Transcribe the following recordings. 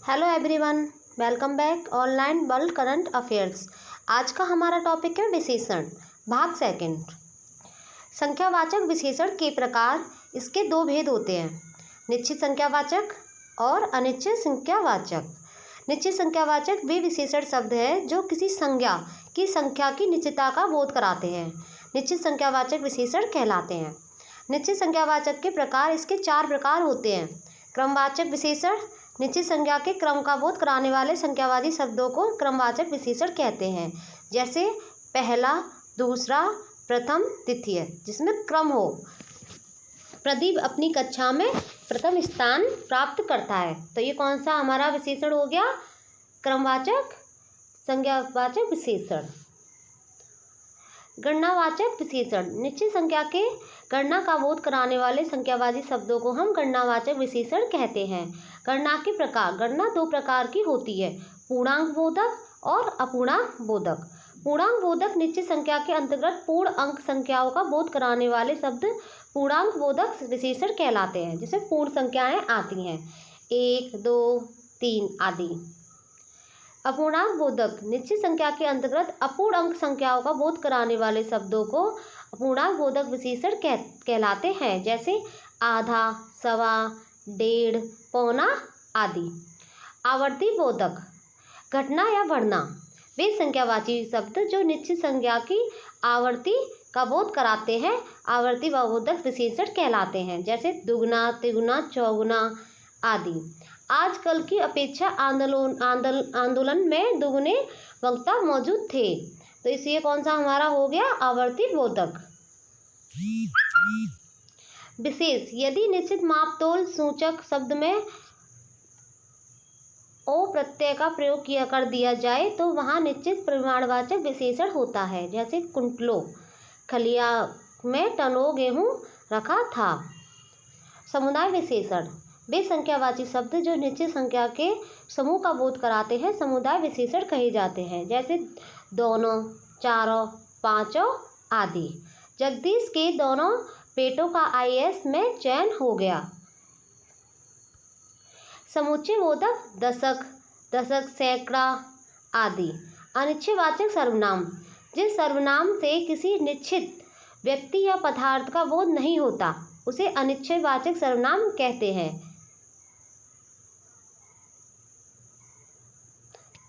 Hello everyone, welcome back online world current affairs. आज का हमारा टॉपिक है विशेषण, भाग सेकंड। संख्यावाचक विशेषण के प्रकार, इसके दो भेद होते हैं, निश्चित संख्यावाचक और अनिश्चित संख्यावाचक। निश्चित संख्यावाचक वे विशेषण शब्द हैं जो किसी संख्या की निश्चितता का बोध कराते हैं, निश्चित संख्यावाचक विशेषण कहलाते हैं। निश्चित संख्यावाचक के प्रकार, इसके 4 प्रकार होते हैं। क्रमवाचक विशेषण, निश्चित संख्या के क्रम का बोध कराने वाले संख्यावाची शब्दों को क्रमवाचक विशेषण कहते हैं। जैसे पहला, दूसरा, प्रथम, द्वितीय, जिसमें क्रम हो। प्रदीप अपनी कक्षा में प्रथम स्थान प्राप्त करता है, तो ये कौन सा हमारा विशेषण हो गया? क्रमवाचक संख्यावाचक विशेषण। गणनावाचक विशेषण, निश्चित संख्या के गणना का बोध कराने वाले संख्यावाची शब्दों को हम गणनावाचक विशेषण कहते हैं। गणना के प्रकार, गणना 2 प्रकार की होती है, पूर्णांक बोधक और अपूर्णांक बोधक। पूर्णांक बोधक निश्चित संख्या के अंतर्गत पूर्ण अंक संख्याओं का बोध कराने वाले शब्द पूर्णांक बोधक विशेषण कहलाते हैं, जिसमें पूर्ण संख्याएं आती हैं, 1, 2, 3 आदि। अपूर्णांक बोधक निश्चित संख्या के अंतर्गत अपूर्ण अंक संख्याओं का बोध कराने वाले शब्दों को अपूर्णांक बोधक विशेषण कहलाते हैं, जैसे आधा, सवा, डेढ़, पौना आदि। आवर्ती बोधक, घटना या बढ़ना वे संख्यावाची शब्द जो निश्चित संख्या की आवर्ती का बोध कराते हैं, आवर्ती बोधक विशेषण कहलाते हैं, जैसे दुगुना, तिगुना, चौगुना आदि। आजकल की अपेक्षा आंदोलन में दुगुने वक्ता मौजूद थे, तो इसलिए कौन सा हमारा हो गया? आवर्ती बोधक। विशेष, यदि निश्चित मापतोल सूचक शब्द में ओ प्रत्यय का प्रयोग कर दिया जाए तो वहाँ निश्चित परिमाणवाचक विशेषण होता है, जैसे कुंटलों, खलिया में टनों गेहूँ रखा था। समुदाय विशेषण, वे संख्यावाची शब्द जो निश्चित संख्या के समूह का बोध कराते हैं, समुदाय विशेषण कहे जाते हैं, जैसे दोनों, चारों, पांचों आदि। जगदीश के दोनों बेटों का IAS में चयन हो गया। समुच्चय बोधक, दशक, दशक, सैकड़ा आदि। अनिश्चयवाचक सर्वनाम, जिस सर्वनाम से किसी निश्चित व्यक्ति या पदार्थ का बोध नहीं होता, उसे अनिश्चयवाचक सर्वनाम कहते हैं।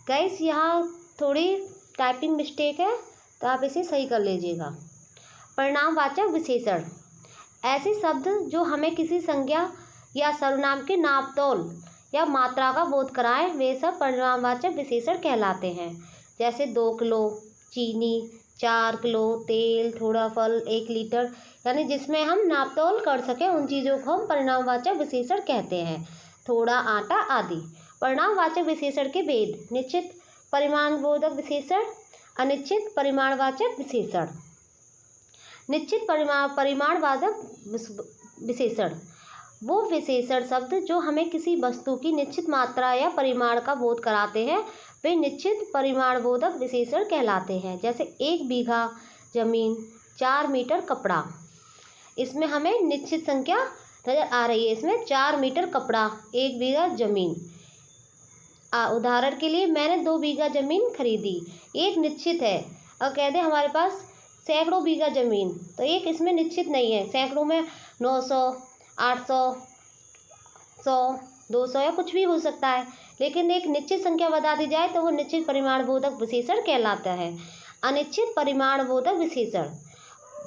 गाइस, यहाँ थोड़ी टाइपिंग मिस्टेक है, तो आप इसे सही कर लीजिएगा। परिणामवाचक विशेषण, ऐसे शब्द जो हमें किसी संज्ञा या सर्वनाम के नापतोल या मात्रा का बोध कराएं, वे सब परिणामवाचक विशेषण कहलाते हैं, जैसे 2 किलो चीनी, 4 किलो तेल, थोड़ा फल, 1 लीटर, यानी जिसमें हम नापतोल कर सकें, उन चीज़ों को हम परिणामवाचक विशेषण कहते हैं, थोड़ा आटा आदि। परिणामवाचक विशेषण के भेद, निश्चित परिमाणबोधक विशेषण, अनिश्चित परिमाणवाचक विशेषण। निश्चित परिमाणवाचक विशेषण, वो विशेषण शब्द जो हमें किसी वस्तु की निश्चित मात्रा या परिमाण का बोध कराते हैं, वे निश्चित परिमाणबोधक विशेषण कहलाते हैं, जैसे 1 बीघा जमीन, 4 मीटर कपड़ा। इसमें हमें निश्चित संख्या नजर आ रही है, इसमें 4 मीटर कपड़ा, 1 बीघा जमीन। उदाहरण के लिए मैंने 2 बीघा जमीन खरीदी, एक निश्चित है, और कह दे हमारे पास सैकड़ों बीघा जमीन, तो एक इसमें निश्चित नहीं है, सैकड़ों में 900, 800, 100, 200 या कुछ भी हो सकता है, लेकिन एक निश्चित संख्या बता दी जाए तो वो निश्चित परिमाणबोधक विशेषण कहलाता है। अनिश्चित परिमाणबोधक विशेषण,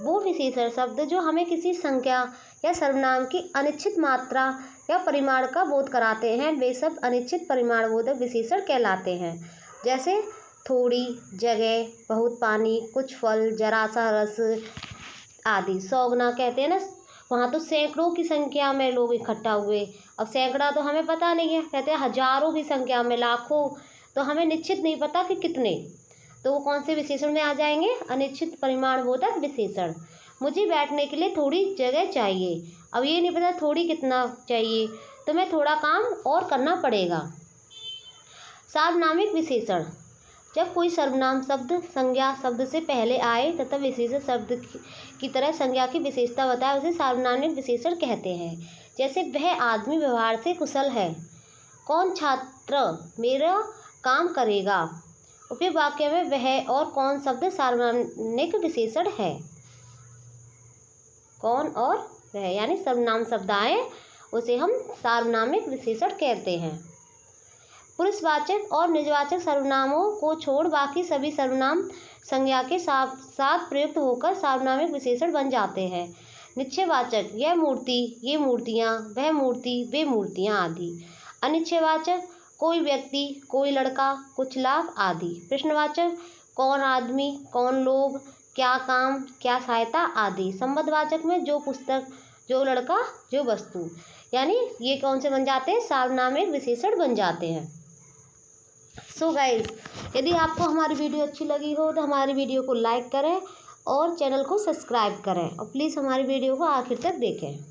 वो विशेषण शब्द जो हमें किसी संख्या या सर्वनाम की अनिश्चित मात्रा या परिमाण का बोध कराते हैं, वे सब अनिश्चित परिमाणबोधक विशेषण कहलाते हैं, जैसे थोड़ी जगह, बहुत पानी, कुछ फल, जरा सा रस आदि। 100 गुना कहते हैं ना, वहाँ तो सैकड़ों की संख्या में लोग इकट्ठा हुए, अब सैकड़ा तो हमें पता नहीं है, कहते हैं हजारों की संख्या में, लाखों, तो हमें निश्चित नहीं पता कि कितने, तो वो कौन से विशेषण में आ जाएंगे? अनिश्चित परिमाणबोधक विशेषण। मुझे बैठने के लिए थोड़ी जगह चाहिए, अब ये नहीं पता थोड़ी कितना चाहिए, तो मैं थोड़ा काम और करना पड़ेगा। सार्वनामिक विशेषण, जब कोई सर्वनाम शब्द संज्ञा शब्द से पहले आए तथा विशेषण शब्द की तरह संज्ञा की विशेषता बताए, उसे सार्वनामिक विशेषण कहते हैं। जैसे वह आदमी व्यवहार से कुशल है, कौन छात्र मेरा काम करेगा। उपयुक्त वाक्य में वह और कौन शब्द सार्वनामिक विशेषण है। कौन और वह यानी सर्वनाम शब्द आए उसे हम सार्वनामिक विशेषण कहते हैं। पुरुषवाचक और निजवाचक सर्वनामों को छोड़ बाकी सभी सर्वनाम संज्ञा के साथ साथ प्रयुक्त होकर सार्वनामिक विशेषण बन जाते हैं। निश्चयवाचक यह मूर्ति, ये मूर्तियाँ, वह मूर्ति, वे मूर्तियाँ आदि। अनिश्चयवाचक कोई व्यक्ति, कोई लड़का, कुछ लाभ आदि। प्रश्नवाचक कौन आदमी, कौन लोग, क्या काम, क्या सहायता आदि। संबंधवाचक में जो पुस्तक, जो लड़का, जो वस्तु, यानी ये कौन से बन जाते हैं, सार्वनामिक विशेषण बन जाते हैं। सो गाइज, यदि आपको हमारी वीडियो अच्छी लगी हो तो हमारी वीडियो को लाइक करें और चैनल को सब्सक्राइब करें और प्लीज़ हमारी वीडियो को आखिर तक देखें।